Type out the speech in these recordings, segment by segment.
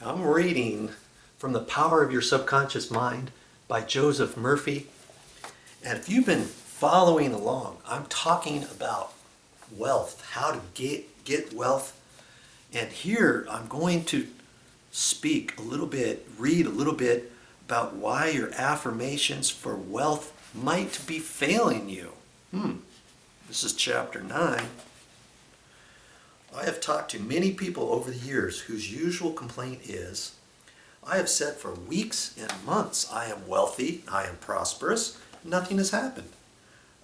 I'm reading from The Power of Your Subconscious Mind by Joseph Murphy. And if you've been following along, I'm talking about wealth, how to get wealth. And here I'm going to speak a little bit, read a little bit about why your affirmations for wealth might be failing you. This is chapter 9. I have talked to many people over the years whose usual complaint is, I have said for weeks and months I am wealthy, I am prosperous, nothing has happened.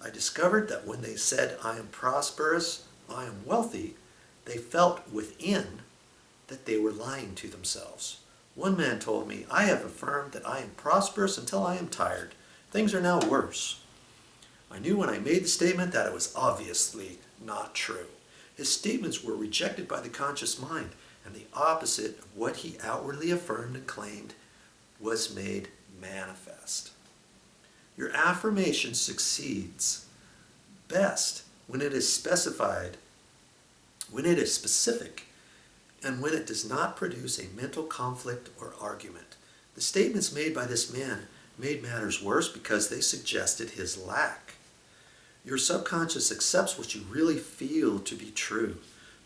I discovered that when they said I am prosperous, I am wealthy, they felt within that they were lying to themselves. One man told me, I have affirmed that I am prosperous until I am tired. Things are now worse. I knew when I made the statement that it was obviously not true. His statements were rejected by the conscious mind, and the opposite of what he outwardly affirmed and claimed was made manifest. Your affirmation succeeds best when it is specified, when it is specific, and when it does not produce a mental conflict or argument. The statements made by this man made matters worse because they suggested his lack. Your subconscious accepts what you really feel to be true,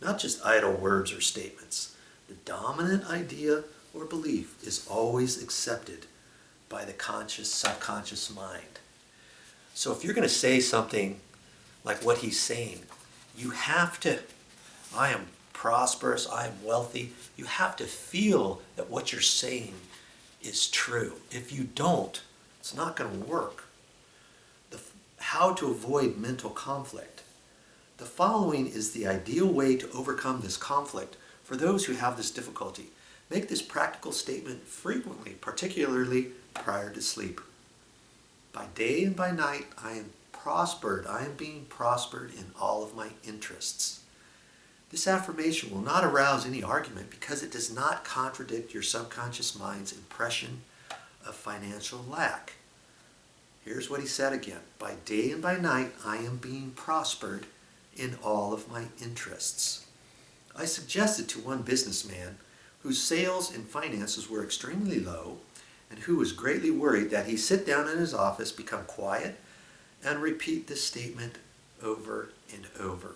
not just idle words or statements. The dominant idea or belief is always accepted by the conscious, subconscious mind. So if you're going to say something like what he's saying, you have to, I am prosperous, I am wealthy, you have to feel that what you're saying is true. If you don't, it's not going to work. How to avoid mental conflict. The following is the ideal way to overcome this conflict for those who have this difficulty. Make this practical statement frequently, particularly prior to sleep. By day and by night, I am prospered. I am being prospered in all of my interests. This affirmation will not arouse any argument because it does not contradict your subconscious mind's impression of financial lack. Here's what he said again. By day and by night, I am being prospered in all of my interests. I suggested to one businessman whose sales and finances were extremely low and who was greatly worried that he sit down in his office, become quiet, and repeat this statement over and over.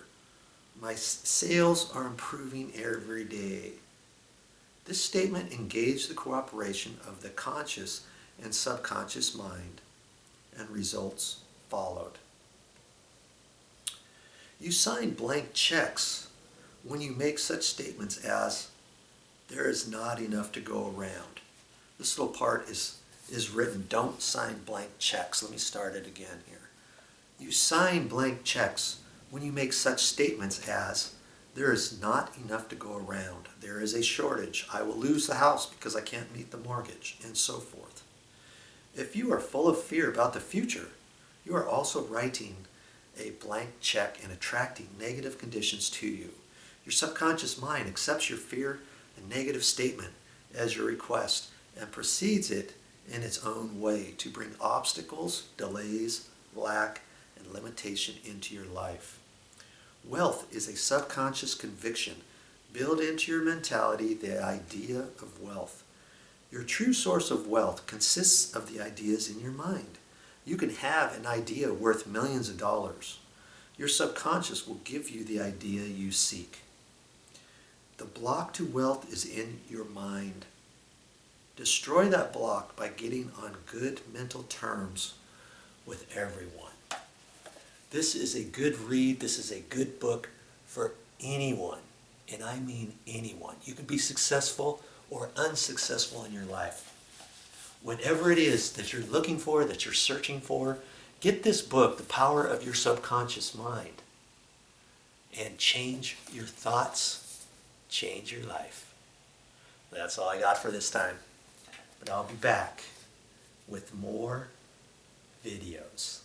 My sales are improving every day. This statement engaged the cooperation of the conscious and subconscious mind, and results followed. You sign blank checks when you make such statements as, there is not enough to go around. This little part is written, don't sign blank checks. Let me start it again here. You sign blank checks when you make such statements as, there is not enough to go around. There is a shortage. I will lose the house because I can't meet the mortgage, and so forth. If you are full of fear about the future, you are also writing a blank check and attracting negative conditions to you. Your subconscious mind accepts your fear and negative statement as your request and proceeds it in its own way to bring obstacles, delays, lack, and limitation into your life. Wealth is a subconscious conviction. Build into your mentality the idea of wealth. Your true source of wealth consists of the ideas in your mind. You can have an idea worth millions of dollars. Your subconscious will give you the idea you seek. The block to wealth is in your mind. Destroy that block by getting on good mental terms with everyone. This is a good read. This is a good book for anyone, and I mean anyone. You can be successful or unsuccessful in your life. Whatever it is that you're looking for, that you're searching for, get this book, The Power of Your Subconscious Mind, and change your thoughts, change your life. That's all I got for this time. But I'll be back with more videos.